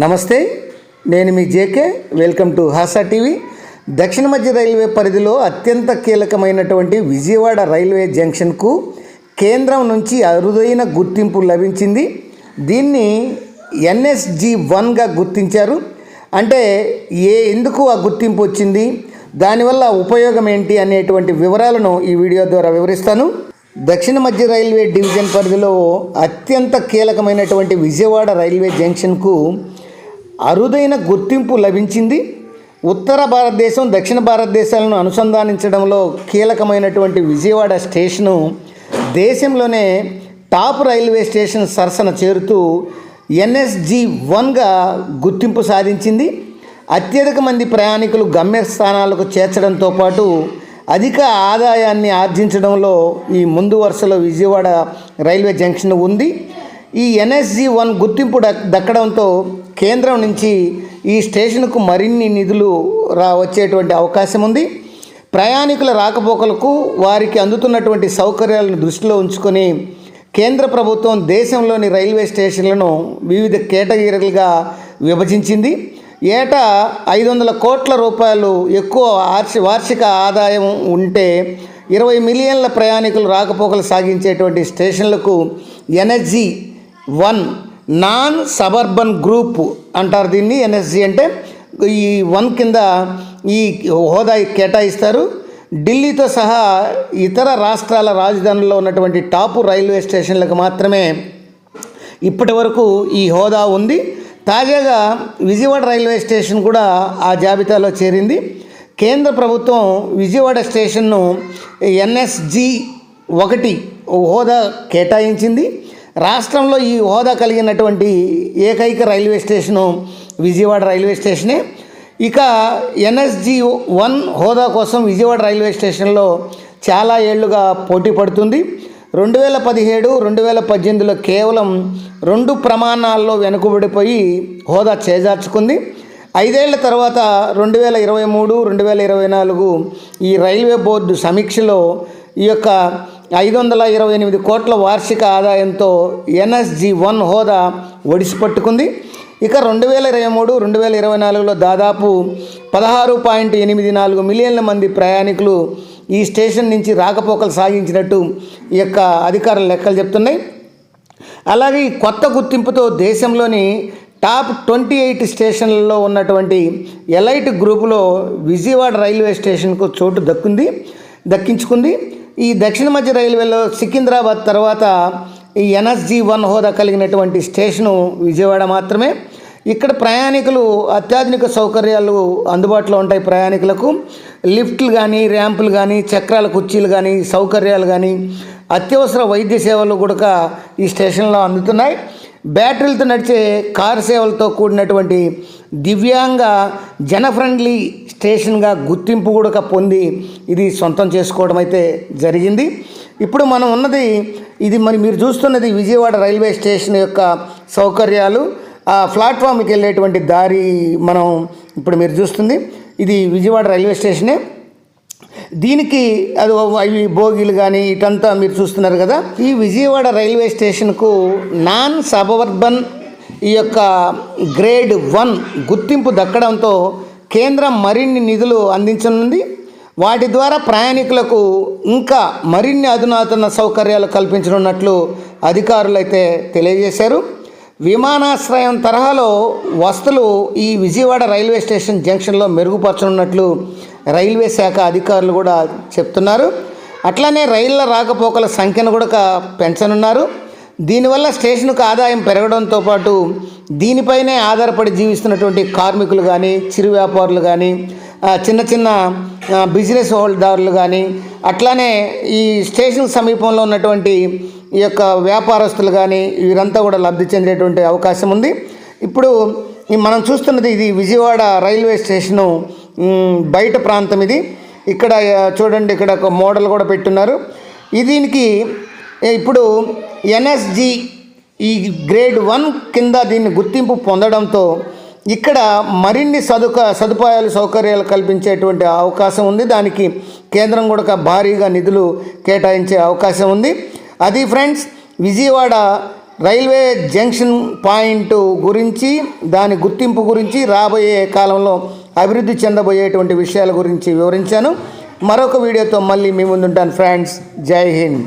నమస్తే, నేను మీ JK. Welcome to Hasa TV. దక్షిణ మధ్య రైల్వే పరిధిలో అత్యంత కీలకమైనటువంటి విజయవాడ రైల్వే జంక్షన్కు కేంద్రం నుంచి అరుదైన గుర్తింపు లభించింది. దీన్ని NSG-1గా గుర్తించారు. అంటే ఎందుకు ఆ గుర్తింపు వచ్చింది, దానివల్ల ఉపయోగం ఏంటి అనేటువంటి వివరాలను ఈ వీడియో ద్వారా వివరిస్తాను. దక్షిణ మధ్య రైల్వే డివిజన్ పరిధిలో అత్యంత కీలకమైనటువంటి విజయవాడ రైల్వే జంక్షన్కు అరుదైన గుర్తింపు లభించింది. ఉత్తర భారతదేశం, దక్షిణ భారతదేశాలను అనుసంధానించడంలో కీలకమైనటువంటి విజయవాడ స్టేషను దేశంలోనే టాప్ రైల్వే స్టేషన్ సరసన చేరుతూ NSG-1గా గుర్తింపు సాధించింది. అత్యధిక మంది ప్రయాణికులు గమ్యస్థానాలకు చేర్చడంతో పాటు అధిక ఆదాయాన్ని ఆర్జించడంలో ఈ ముందు వరుసలో విజయవాడ రైల్వే జంక్షన్ ఉంది. ఈ NSG-1 గుర్తింపు దక్కడంతో కేంద్రం నుంచి ఈ స్టేషన్కు మరిన్ని నిధులు వచ్చేటువంటి అవకాశం ఉంది. ప్రయాణికుల రాకపోకలకు వారికి అందుతున్నటువంటి సౌకర్యాలను దృష్టిలో ఉంచుకొని కేంద్ర ప్రభుత్వం దేశంలోని రైల్వే స్టేషన్లను వివిధ కేటగిరీలుగా విభజించింది. ఏటా 500 కోట్ల రూపాయలు ఎక్కువ వార్షిక ఆదాయం ఉంటే 20 మిలియన్ల ప్రయాణికులు రాకపోకలు సాగించేటువంటి స్టేషన్లకు NSG-1 నాన్ సబర్బన్ గ్రూప్ అంటారు. దీన్ని NSG అంటే ఈ 1 కింద ఈ హోదా కేటాయిస్తారు. ఢిల్లీతో సహా ఇతర రాష్ట్రాల రాజధానుల్లో ఉన్నటువంటి టాపు రైల్వే స్టేషన్లకు మాత్రమే ఇప్పటి వరకు ఈ హోదా ఉంది. తాజాగా విజయవాడ రైల్వే స్టేషన్ కూడా ఆ జాబితాలో చేరింది. కేంద్ర ప్రభుత్వం విజయవాడ స్టేషన్ను NSG-1 హోదా కేటాయించింది. రాష్ట్రంలో ఈ హోదా కలిగినటువంటి ఏకైక రైల్వే స్టేషను విజయవాడ రైల్వే స్టేషనే. ఇక NSG-1 హోదా కోసం విజయవాడ రైల్వే స్టేషన్లో చాలా ఏళ్లుగా పోటీ పడుతుంది. 2017, 2018లో కేవలం 2 ప్రమాణాల్లో వెనుకబడిపోయి హోదా చేజార్చుకుంది. 5 ఏళ్ల తర్వాత 2023, 2024 ఈ రైల్వే బోర్డు సమీక్షలో ఈ యొక్క 528 కోట్ల వార్షిక ఆదాయంతో NSG-1 హోదా ఒడిసిపట్టుకుంది. ఇక 2023, 2024లో దాదాపు 16.84 మిలియన్ల మంది ప్రయాణికులు ఈ స్టేషన్ నుంచి రాకపోకలు సాగించినట్టు ఈ యొక్క అధికారుల లెక్కలు చెప్తున్నాయి. అలాగే ఈ కొత్త గుర్తింపుతో దేశంలోని టాప్ 28 స్టేషన్లలో ఉన్నటువంటి ఎలైట్ గ్రూపులో విజయవాడ రైల్వే స్టేషన్కు చోటు దక్కించుకుంది. ఈ దక్షిణ మధ్య రైల్వేలో సికింద్రాబాద్ తర్వాత ఈ NSG-1 హోదా కలిగినటువంటి స్టేషను విజయవాడ మాత్రమే. ఇక్కడ ప్రయాణికులు అత్యాధునిక సౌకర్యాలు అందుబాటులో ఉంటాయి. ప్రయాణికులకు లిఫ్ట్లు కానీ, ర్యాంపులు కానీ, చక్రాల కుర్చీలు కానీ, సౌకర్యాలు కానీ, అత్యవసర వైద్య సేవలు కూడా ఈ స్టేషన్లో అందుతున్నాయి. బ్యాటరీలతో నడిచే కారు సేవలతో కూడినటువంటి దివ్యాంగ జన ఫ్రెండ్లీ స్టేషన్గా గుర్తింపు కూడా పొంది ఇది సొంతం చేసుకోవడం అయితే జరిగింది. ఇప్పుడు మనం ఉన్నది ఇది మీరు చూస్తున్నది విజయవాడ రైల్వే స్టేషన్ యొక్క సౌకర్యాలు. ఆ ప్లాట్ఫామ్కి వెళ్ళేటువంటి దారి మనం ఇప్పుడు మీరు చూస్తుంది ఇది విజయవాడ రైల్వే స్టేషనే. దీనికి అది అవి బోగీలు కానీ ఇటంతా మీరు చూస్తున్నారు కదా. ఈ విజయవాడ రైల్వే స్టేషన్కు నాన్ సబర్బన్ ఈ యొక్క గ్రేడ్ 1 గుర్తింపు దక్కడంతో కేంద్రం మరిన్ని నిధులు అందించనుంది. వాటి ద్వారా ప్రయాణికులకు ఇంకా మరిన్ని అధునాతన సౌకర్యాలు కల్పించనున్నట్లు అధికారులు అయితే తెలియజేశారు. విమానాశ్రయం తరహాలో వసతులు ఈ విజయవాడ రైల్వే స్టేషన్ జంక్షన్లో మెరుగుపరచనున్నట్లు రైల్వే శాఖ అధికారులు కూడా చెప్తున్నారు. అట్లానే రైళ్ల రాకపోకల సంఖ్యను కూడా పెంచనున్నారు. దీనివల్ల స్టేషన్కు ఆదాయం పెరగడంతో పాటు దీనిపైనే ఆధారపడి జీవిస్తున్నటువంటి కార్మికులు కానీ, చిరు వ్యాపారులు కానీ, చిన్న చిన్న బిజినెస్ హోల్డర్లు కానీ, అట్లానే ఈ స్టేషన్ సమీపంలో ఉన్నటువంటి ఈ యొక్క వ్యాపారస్తులు కానీ వీరంతా కూడా లబ్ధి చెందేటువంటి అవకాశం ఉంది. ఇప్పుడు మనం చూస్తున్నది ఇది విజయవాడ రైల్వే స్టేషను బయట ప్రాంతం. ఇది ఇక్కడ చూడండి, ఇక్కడ ఒక మోడల్ కూడా పెట్టున్నారు. దీనికి ఇప్పుడు NSG ఈ గ్రేడ్ 1 కింద దీన్ని గుర్తింపు పొందడంతో ఇక్కడ మరిన్ని సదుపాయాలు సౌకర్యాలు కల్పించేటువంటి అవకాశం ఉంది. దానికి కేంద్రం కూడా భారీగా నిధులు కేటాయించే అవకాశం ఉంది. అది friends Vijayawada railway junction point గురించి, దాని గుర్తింపు గురించి, రాబోయే కాలంలో అభివృద్ధి చెందబోయేటువంటి విషయాల గురించి వివరించాను. మరొక వీడియోతో మళ్ళీ మీ ముందుంటాను ఫ్రెండ్స్. జై హింద్.